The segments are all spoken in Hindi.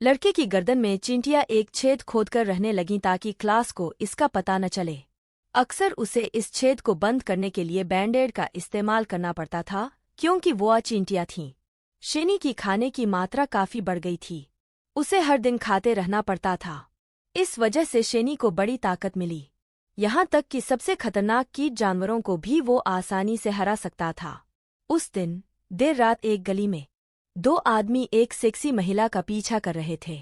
लड़के की गर्दन में चींटियां एक छेद खोदकर रहने लगीं ताकि क्लास को इसका पता न चले। अक्सर उसे इस छेद को बंद करने के लिए बैंडेड का इस्तेमाल करना पड़ता था, क्योंकि वो चींटियां थीं। शेनी की खाने की मात्रा काफी बढ़ गई थी। उसे हर दिन खाते रहना पड़ता था। इस वजह से शेनी को बड़ी ताकत मिली, यहाँ तक कि सबसे खतरनाक कीट जानवरों को भी वो आसानी से हरा सकता था। उस दिन देर रात एक गली में दो आदमी एक सेक्सी महिला का पीछा कर रहे थे।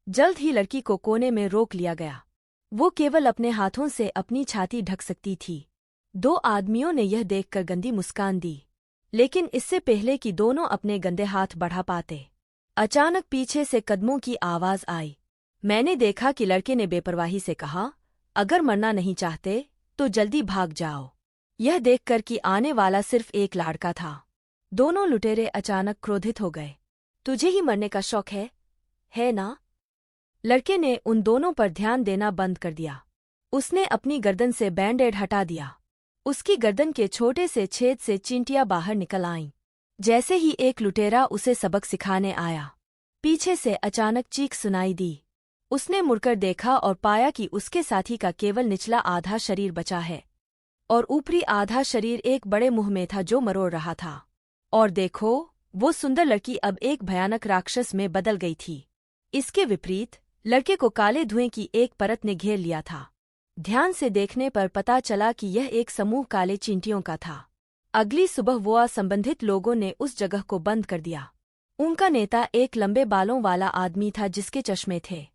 जल्द ही लड़की को कोने में रोक लिया गया। वो केवल अपने हाथों से अपनी छाती ढक सकती थी। दो आदमियों ने यह देखकर गंदी मुस्कान दी, लेकिन इससे पहले कि दोनों अपने गंदे हाथ बढ़ा पाते, अचानक पीछे से कदमों की आवाज आई। मैंने देखा कि लड़के ने बेपरवाही से कहा, अगर मरना नहीं चाहते तो जल्दी भाग जाओ। यह देखकर कि आने वाला सिर्फ एक लड़का था, दोनों लुटेरे अचानक क्रोधित हो गए। तुझे ही मरने का शौक है ना? लड़के ने उन दोनों पर ध्यान देना बंद कर दिया। उसने अपनी गर्दन से बैंडेड हटा दिया। उसकी गर्दन के छोटे से छेद से चींटियां बाहर निकल आईं। जैसे ही एक लुटेरा उसे सबक सिखाने आया, पीछे से अचानक चीख सुनाई दी। उसने मुड़कर देखा और पाया कि उसके साथी का केवल निचला आधा शरीर बचा है और ऊपरी आधा शरीर एक बड़े मुंह में था जो मरोड़ रहा था। और देखो, वो सुंदर लड़की अब एक भयानक राक्षस में बदल गई थी। इसके विपरीत लड़के को काले धुएं की एक परत ने घेर लिया था। ध्यान से देखने पर पता चला कि यह एक समूह काले चींटियों का था। अगली सुबह वो संबंधित लोगों ने उस जगह को बंद कर दिया। उनका नेता एक लंबे बालों वाला आदमी था जिसके चश्मे थे।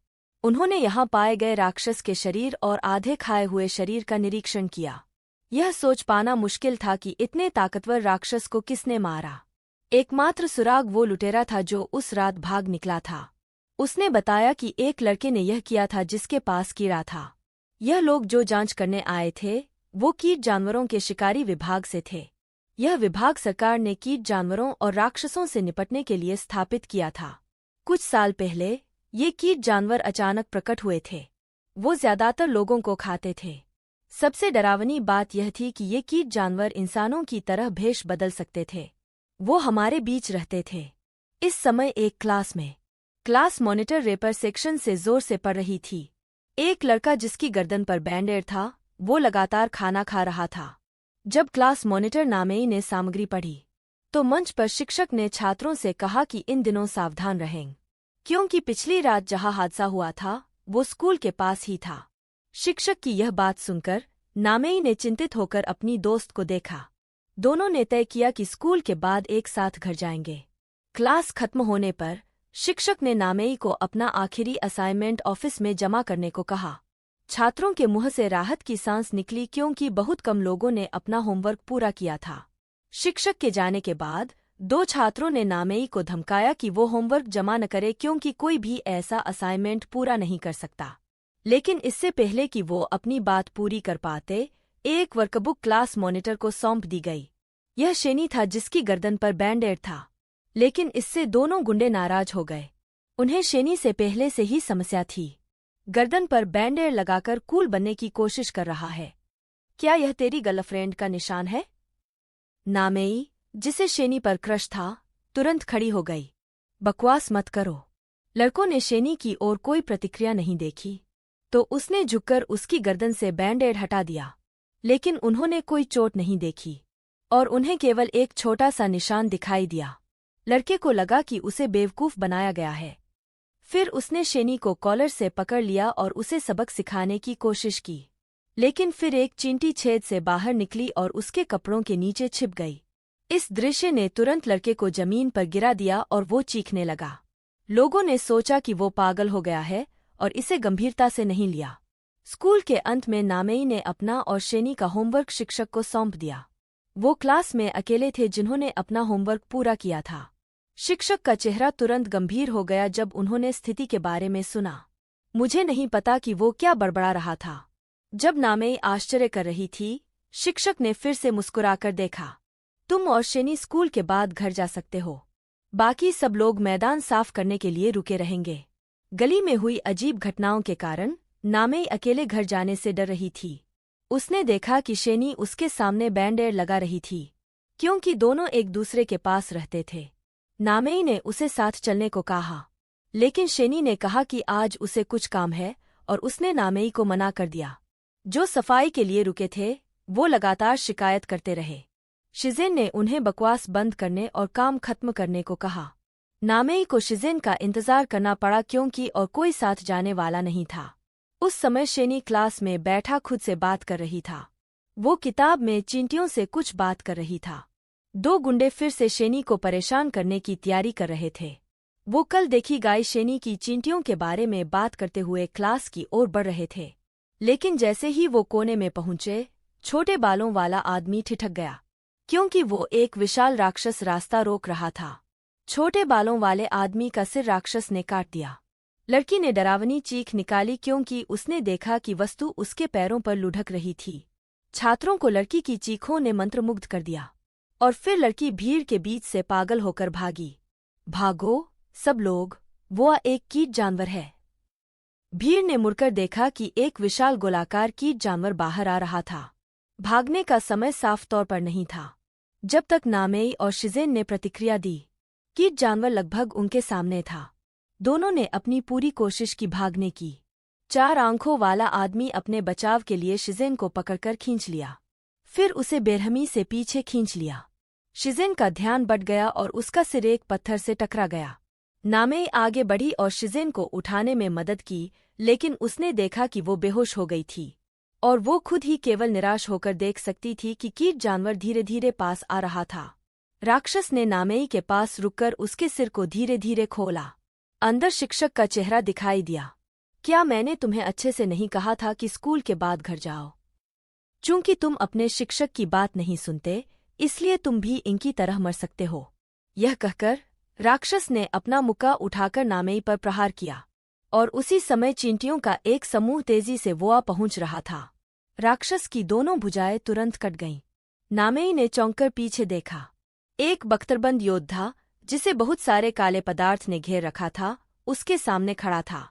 उन्होंने यहाँ पाए गए राक्षस के शरीर और आधे खाए हुए शरीर का निरीक्षण किया। यह सोच पाना मुश्किल था कि इतने ताकतवर राक्षस को किसने मारा। एकमात्र सुराग वो लुटेरा था जो उस रात भाग निकला था। उसने बताया कि एक लड़के ने यह किया था जिसके पास कीड़ा था। यह लोग जो जांच करने आए थे वो कीट जानवरों के शिकारी विभाग से थे। यह विभाग सरकार ने कीट जानवरों और राक्षसों से निपटने के लिए स्थापित किया था। कुछ साल पहले ये कीट जानवर अचानक प्रकट हुए थे। वो ज्यादातर लोगों को खाते थे। सबसे डरावनी बात यह थी कि ये कीट जानवर इंसानों की तरह भेष बदल सकते थे। वो हमारे बीच रहते थे। इस समय एक क्लास में क्लास मॉनिटर रेपर सेक्शन से जोर से पढ़ रही थी। एक लड़का जिसकी गर्दन पर बैंडेड था, वो लगातार खाना खा रहा था। जब क्लास मॉनिटर नामेई ने सामग्री पढ़ी तो मंच पर शिक्षक ने छात्रों से कहा कि इन दिनों सावधान रहें, क्योंकि पिछली रात जहां हादसा हुआ था वो स्कूल के पास ही था। शिक्षक की यह बात सुनकर नामेई ने चिंतित होकर अपनी दोस्त को देखा। दोनों ने तय किया कि स्कूल के बाद एक साथ घर जाएंगे। क्लास खत्म होने पर शिक्षक ने नामेई को अपना आखिरी असाइनमेंट ऑफिस में जमा करने को कहा। छात्रों के मुंह से राहत की सांस निकली, क्योंकि बहुत कम लोगों ने अपना होमवर्क पूरा किया था। शिक्षक के जाने के बाद दो छात्रों ने नामेई को धमकाया कि वो होमवर्क जमा न करे, क्योंकि कोई भी ऐसा असाइनमेंट पूरा नहीं कर सकता। लेकिन इससे पहले कि वो अपनी बात पूरी कर पाते, एक वर्कबुक क्लास मॉनिटर को सौंप दी गई। यह शेनी था जिसकी गर्दन पर बैंडेड था, लेकिन इससे दोनों गुंडे नाराज हो गए। उन्हें शेनी से पहले से ही समस्या थी। गर्दन पर बैंडेड लगाकर कूल बनने की कोशिश कर रहा है। क्या यह तेरी गर्लफ्रेंड का निशान है? नामेई, जिसे शेनी पर क्रश था, तुरंत खड़ी हो गई। बकवास मत करो। लड़कों ने शेनी की ओर कोई प्रतिक्रिया नहीं देखी, तो उसने झुककर उसकी गर्दन से बैंडेड हटा दिया। लेकिन उन्होंने कोई चोट नहीं देखी और उन्हें केवल एक छोटा सा निशान दिखाई दिया। लड़के को लगा कि उसे बेवकूफ बनाया गया है। फिर उसने शेनी को कॉलर से पकड़ लिया और उसे सबक सिखाने की कोशिश की। लेकिन फिर एक चींटी छेद से बाहर निकली और उसके कपड़ों के नीचे छिप गई। इस दृश्य ने तुरंत लड़के को जमीन पर गिरा दिया और वो चीखने लगा। लोगों ने सोचा कि वो पागल हो गया है और इसे गंभीरता से नहीं लिया। स्कूल के अंत में नामेई ने अपना और शेनी का होमवर्क शिक्षक को सौंप दिया। वो क्लास में अकेले थे जिन्होंने अपना होमवर्क पूरा किया था। शिक्षक का चेहरा तुरंत गंभीर हो गया जब उन्होंने स्थिति के बारे में सुना। मुझे नहीं पता कि वो क्या बड़बड़ा रहा था। जब नामेई आश्चर्य कर रही थी, शिक्षक ने फिर से मुस्कुराकर देखा। तुम और शेनी स्कूल के बाद घर जा सकते हो। बाकी सब लोग मैदान साफ करने के लिए रुके रहेंगे। गली में हुई अजीब घटनाओं के कारण नामेई अकेले घर जाने से डर रही थी। उसने देखा कि शेनी उसके सामने बैंडेड लगा रही थी, क्योंकि दोनों एक दूसरे के पास रहते थे। नामेई ने उसे साथ चलने को कहा। लेकिन शेनी ने कहा कि आज उसे कुछ काम है और उसने नामेई को मना कर दिया। जो सफाई के लिए रुके थे वो लगातार शिकायत करते रहे। शिजेन ने उन्हें बकवास बंद करने और काम खत्म करने को कहा। नामेई को शिजेन का इंतजार करना पड़ा क्योंकि और कोई साथ जाने वाला नहीं था। उस समय शेनी क्लास में बैठा खुद से बात कर रही था। वो किताब में चींटियों से कुछ बात कर रही था। दो गुंडे फिर से शेनी को परेशान करने की तैयारी कर रहे थे। वो कल देखी गाय शेनी की चींटियों के बारे में बात करते हुए क्लास की ओर बढ़ रहे थे। लेकिन जैसे ही वो कोने में पहुंचे, छोटे बालों वाला आदमी ठिठक गया, क्योंकि वो एक विशाल राक्षस रास्ता रोक रहा था। छोटे बालों वाले आदमी का सिर राक्षस ने काट दिया। लड़की ने डरावनी चीख निकाली क्योंकि उसने देखा कि वस्तु उसके पैरों पर लुढ़क रही थी। छात्रों को लड़की की चीखों ने मंत्रमुग्ध कर दिया और फिर लड़की भीड़ के बीच से पागल होकर भागी। भागो सब लोग, वो एक कीट जानवर है। भीड़ ने मुड़कर देखा कि एक विशाल गोलाकार कीट जानवर बाहर आ रहा था। भागने का समय साफ तौर पर नहीं था। जब तक नामेई और शिजेन ने प्रतिक्रिया दी, कीट जानवर लगभग उनके सामने था। दोनों ने अपनी पूरी कोशिश की भागने की। चार आंखों वाला आदमी अपने बचाव के लिए शिजेन को पकड़कर खींच लिया, फिर उसे बेरहमी से पीछे खींच लिया। शिजेन का ध्यान बट गया और उसका सिर एक पत्थर से टकरा गया। नामेई आगे बढ़ी और शिजेन को उठाने में मदद की, लेकिन उसने देखा कि वो बेहोश हो गई थी और वो खुद ही केवल निराश होकर देख सकती थी कि कीट जानवर धीरे धीरे पास आ रहा था। राक्षस ने नामेई के पास रुककर उसके सिर को धीरे धीरे खोला। अंदर शिक्षक का चेहरा दिखाई दिया। क्या मैंने तुम्हें अच्छे से नहीं कहा था कि स्कूल के बाद घर जाओ? चूंकि तुम अपने शिक्षक की बात नहीं सुनते, इसलिए तुम भी इनकी तरह मर सकते हो। यह कहकर राक्षस ने अपना मुक्का उठाकर नामेई पर प्रहार किया और उसी समय चींटियों का एक समूह तेजी से वोआ पहुंच रहा था। राक्षस की दोनों भुजाएं तुरंत कट गईं। नामेई ने चौंककर पीछे देखा। एक बख्तरबंद योद्धा, जिसे बहुत सारे काले पदार्थ ने घेर रखा था, उसके सामने खड़ा था।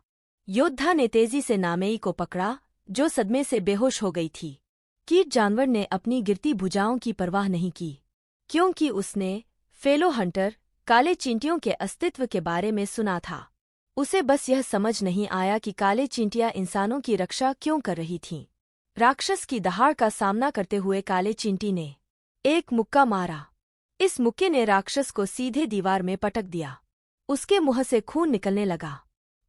योद्धा ने तेजी से नामेई को पकड़ा, जो सदमे से बेहोश हो गई थी। कीट जानवर ने अपनी गिरती भुजाओं की परवाह नहीं की, क्योंकि उसने फेलो हंटर, काले चींटियों के अस्तित्व के बारे में सुना था। उसे बस यह समझ नहीं आया कि काले चींटियां इंसानों की रक्षा क्यों कर रही थीं। राक्षस की दहाड़ का सामना करते हुए काले चींटी ने एक मुक्का मारा। इस मुक्के ने राक्षस को सीधे दीवार में पटक दिया। उसके मुंह से खून निकलने लगा।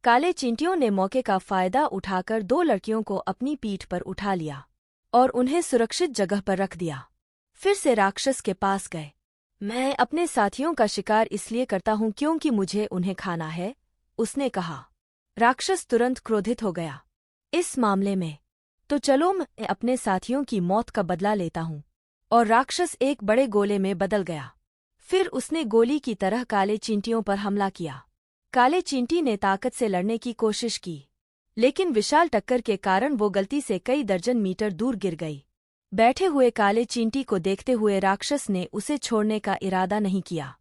काले चींटियों ने मौके का फायदा उठाकर दो लड़कियों को अपनी पीठ पर उठा लिया और उन्हें सुरक्षित जगह पर रख दिया। फिर से राक्षस के पास गए। मैं अपने साथियों का शिकार इसलिए करता हूं क्योंकि मुझे उन्हें खाना है, उसने कहा। राक्षस तुरंत क्रोधित हो गया। इस मामले में तो चलो मैं अपने साथियों की मौत का बदला लेता हूं। और राक्षस एक बड़े गोले में बदल गया। फिर उसने गोली की तरह काले चींटियों पर हमला किया। काले चींटी ने ताकत से लड़ने की कोशिश की, लेकिन विशाल टक्कर के कारण वो गलती से कई दर्जन मीटर दूर गिर गई। बैठे हुए काले चींटी को देखते हुए राक्षस ने उसे छोड़ने का इरादा नहीं किया।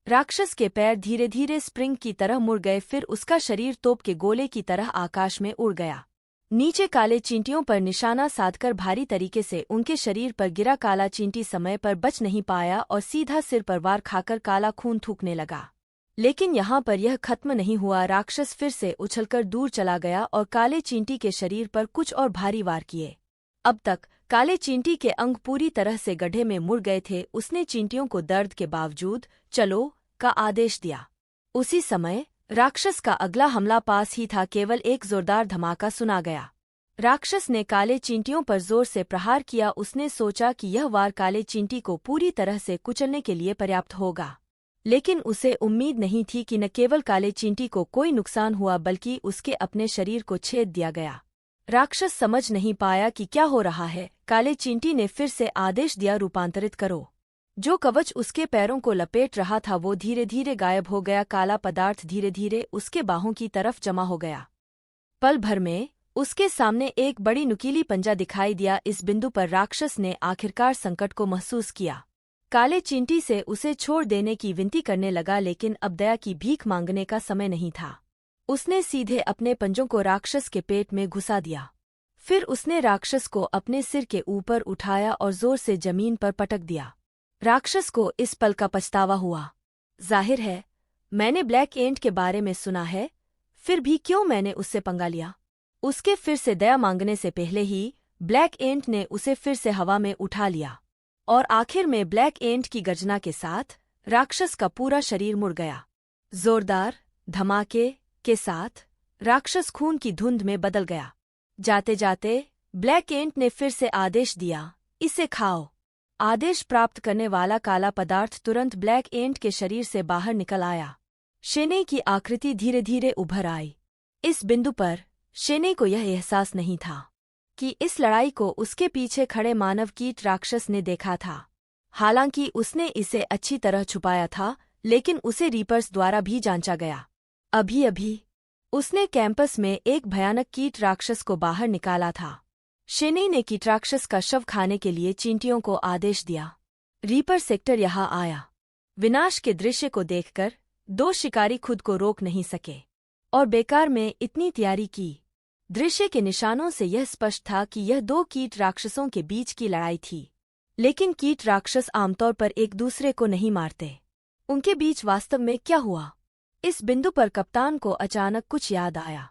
राक्षस के पैर धीरे धीरे स्प्रिंग की तरह मुड़ गए, फिर उसका शरीर तोप के गोले की तरह आकाश में उड़ गया। नीचे काले चींटियों पर निशाना साधकर भारी तरीके से उनके शरीर पर गिरा काला चींटी समय पर बच नहीं पाया और सीधा सिर पर वार खाकर काला खून थूकने लगा। लेकिन यहाँ पर यह खत्म नहीं हुआ। राक्षस फिर से उछलकर दूर चला गया और काले चींटी के शरीर पर कुछ और भारी वार किए। अब तक काले चींटी के अंग पूरी तरह से गड्ढे में मुड़ गए थे। उसने चींटियों को दर्द के बावजूद चलो का आदेश दिया। उसी समय राक्षस का अगला हमला पास ही था। केवल एक जोरदार धमाका सुना गया। राक्षस ने काले चींटियों पर जोर से प्रहार किया। उसने सोचा कि यह वार काले चींटी को पूरी तरह से कुचलने के लिए पर्याप्त होगा, लेकिन उसे उम्मीद नहीं थी कि न केवल काले चींटी को कोई नुकसान हुआ बल्कि उसके अपने शरीर को छेद दिया गया। राक्षस समझ नहीं पाया कि क्या हो रहा है। काले चींटी ने फिर से आदेश दिया, रूपांतरित करो। जो कवच उसके पैरों को लपेट रहा था वो धीरे धीरे गायब हो गया। काला पदार्थ धीरे धीरे उसके बाहों की तरफ जमा हो गया। पल भर में उसके सामने एक बड़ी नुकीली पंजा दिखाई दिया। इस बिंदु पर राक्षस ने आखिरकार संकट को महसूस किया। काले चींटी से उसे छोड़ देने की विनती करने लगा, लेकिन अब दया की भीख मांगने का समय नहीं था। उसने सीधे अपने पंजों को राक्षस के पेट में घुसा दिया। फिर उसने राक्षस को अपने सिर के ऊपर उठाया और जोर से जमीन पर पटक दिया। राक्षस को इस पल का पछतावा हुआ। जाहिर है, मैंने ब्लैक एंट के बारे में सुना है, फिर भी क्यों मैंने उससे पंगा लिया? उसके फिर से दया मांगने से पहले ही ब्लैक एंट ने उसे फिर से हवा में उठा लिया और आखिर में ब्लैक एंट की गर्जना के साथ राक्षस का पूरा शरीर मुड़ गया। जोरदार धमाके के साथ राक्षस खून की धुंध में बदल गया। जाते जाते ब्लैक एंट ने फिर से आदेश दिया, इसे खाओ। आदेश प्राप्त करने वाला काला पदार्थ तुरंत ब्लैक एंट के शरीर से बाहर निकल आया। शेने की आकृति धीरे धीरे उभर आई। इस बिंदु पर शेने को यह एहसास नहीं था कि इस लड़ाई को उसके पीछे खड़े मानव कीट राक्षस ने देखा था। हालांकि उसने इसे अच्छी तरह छुपाया था, लेकिन उसे रीपर्स द्वारा भी जांचा गया। अभी अभी उसने कैंपस में एक भयानक कीट राक्षस को बाहर निकाला था। शेने ने कीट राक्षस का शव खाने के लिए चींटियों को आदेश दिया। रीपर सेक्टर यहाँ आया। विनाश के दृश्य को देखकर दो शिकारी खुद को रोक नहीं सके और बेकार में इतनी तैयारी की। दृश्य के निशानों से यह स्पष्ट था कि यह दो कीट राक्षसों के बीच की लड़ाई थी। लेकिन कीट राक्षस आमतौर पर एक दूसरे को नहीं मारते। उनके बीच वास्तव में क्या हुआ? इस बिंदु पर कप्तान को अचानक कुछ याद आया।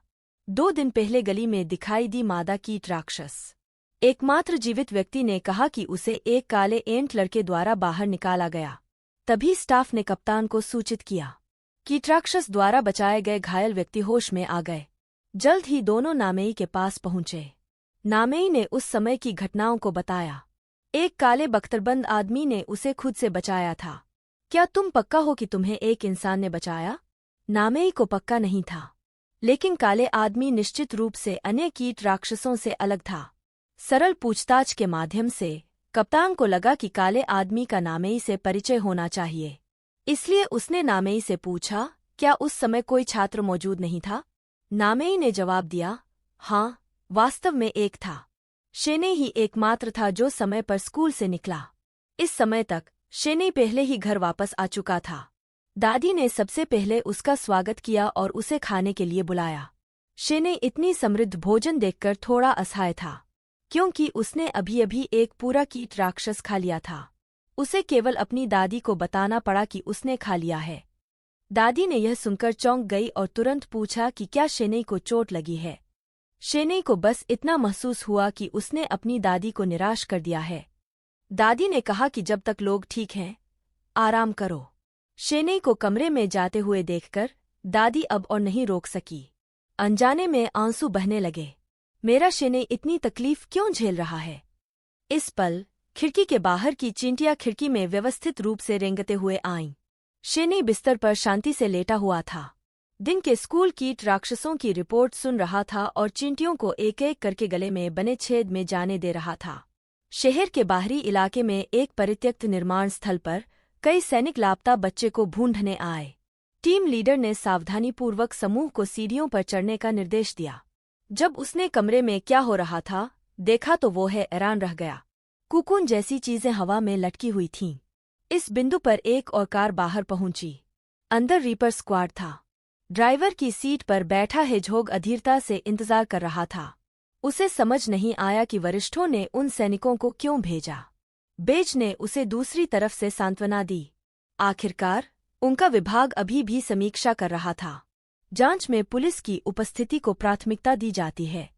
2 दिन पहले गली में दिखाई दी मादा कीट राक्षस। एकमात्र जीवित व्यक्ति ने कहा कि उसे एक काले एंट लड़के द्वारा बाहर निकाला गया। तभी स्टाफ ने कप्तान को सूचित किया। कीट राक्षस द्वारा बचाए गए घायल व्यक्ति होश में आ गए। जल्द ही दोनों नामेई के पास पहुंचे। नामेई ने उस समय की घटनाओं को बताया। एक काले बख्तरबंद आदमी ने उसे खुद से बचाया था। क्या तुम पक्का हो कि तुम्हें एक इंसान ने बचाया? नामेई को पक्का नहीं था, लेकिन काले आदमी निश्चित रूप से अन्य कीट राक्षसों से अलग था। सरल पूछताछ के माध्यम से कप्तान को लगा कि काले आदमी का नामेई से परिचय होना चाहिए। इसलिए उसने नामेई से पूछा, क्या उस समय कोई छात्र मौजूद नहीं था? नामेई ने जवाब दिया, हाँ, वास्तव में एक था। शेने ही एकमात्र था जो समय पर स्कूल से निकला। इस समय तक शेने पहले ही घर वापस आ चुका था। दादी ने सबसे पहले उसका स्वागत किया और उसे खाने के लिए बुलाया। शेने इतनी समृद्ध भोजन देखकर थोड़ा असहाय था, क्योंकि उसने अभी अभी एक पूरा कीट राक्षस खा लिया था। उसे केवल अपनी दादी को बताना पड़ा कि उसने खा लिया है। दादी ने यह सुनकर चौंक गई और तुरंत पूछा कि क्या शेने को चोट लगी है। शेने को बस इतना महसूस हुआ कि उसने अपनी दादी को निराश कर दिया है। दादी ने कहा कि जब तक लोग ठीक हैं, आराम करो। शेने को कमरे में जाते हुए देखकर दादी अब और नहीं रोक सकी। अनजाने में आंसू बहने लगे। मेरा शेने इतनी तकलीफ क्यों झेल रहा है? इस पल खिड़की के बाहर की चींटियां खिड़की में व्यवस्थित रूप से रेंगते हुए आईं। शेने बिस्तर पर शांति से लेटा हुआ था। दिन के स्कूल कीट राक्षसों की रिपोर्ट सुन रहा था और चींटियों को एक एक करके गले में बने छेद में जाने दे रहा था। शहर के बाहरी इलाके में एक परित्यक्त निर्माण स्थल पर कई सैनिक लापता बच्चे को ढूंढने आए। टीम लीडर ने सावधानीपूर्वक समूह को सीढ़ियों पर चढ़ने का निर्देश दिया। जब उसने कमरे में क्या हो रहा था देखा तो वो हैरान रह गया। कुकुन जैसी चीजें हवा में लटकी हुई थीं। इस बिंदु पर एक और कार बाहर पहुंची। अंदर रीपर स्क्वाड था। ड्राइवर की सीट पर बैठा हेजहोग अधीरता से इंतजार कर रहा था। उसे समझ नहीं आया कि वरिष्ठों ने उन सैनिकों को क्यों भेजा। बेज ने उसे दूसरी तरफ से सांत्वना दी। आखिरकार उनका विभाग अभी भी समीक्षा कर रहा था। जांच में पुलिस की उपस्थिति को प्राथमिकता दी जाती है।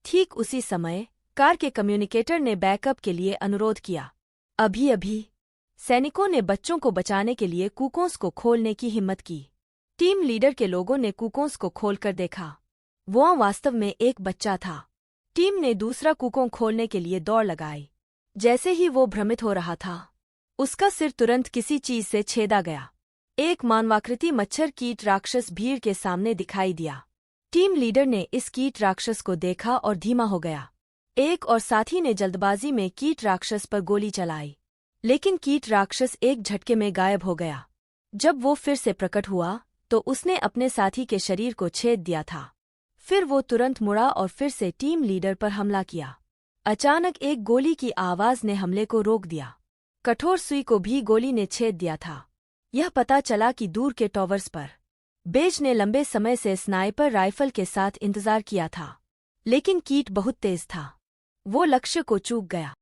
ठीक उसी समय कार के कम्युनिकेटर ने बैकअप के लिए अनुरोध किया। अभी अभी सैनिकों ने बच्चों को बचाने के लिए कुकोंस को खोलने की हिम्मत की। टीम लीडर के लोगों ने कुकोंस को खोलकर देखा। वहाँ वास्तव में एक बच्चा था। टीम ने दूसरा कुकों खोलने के लिए दौड़ लगाई। जैसे ही वो भ्रमित हो रहा था, उसका सिर तुरंत किसी चीज से छेदा गया। एक मानवाकृति मच्छर कीट राक्षस भीड़ के सामने दिखाई दिया। टीम लीडर ने इस कीट राक्षस को देखा और धीमा हो गया। एक और साथी ने जल्दबाजी में कीट राक्षस पर गोली चलाई, लेकिन कीट राक्षस एक झटके में गायब हो गया। जब वो फिर से प्रकट हुआ तो उसने अपने साथी के शरीर को छेद दिया था। फिर वो तुरंत मुड़ा और फिर से टीम लीडर पर हमला किया। अचानक एक गोली की आवाज ने हमले को रोक दिया। कठोर सुई को भी गोली ने छेद दिया था। यह पता चला कि दूर के टॉवर्स पर बेज ने लंबे समय से स्नाइपर राइफल के साथ इंतजार किया था, लेकिन कीट बहुत तेज था। वो लक्ष्य को चूक गया।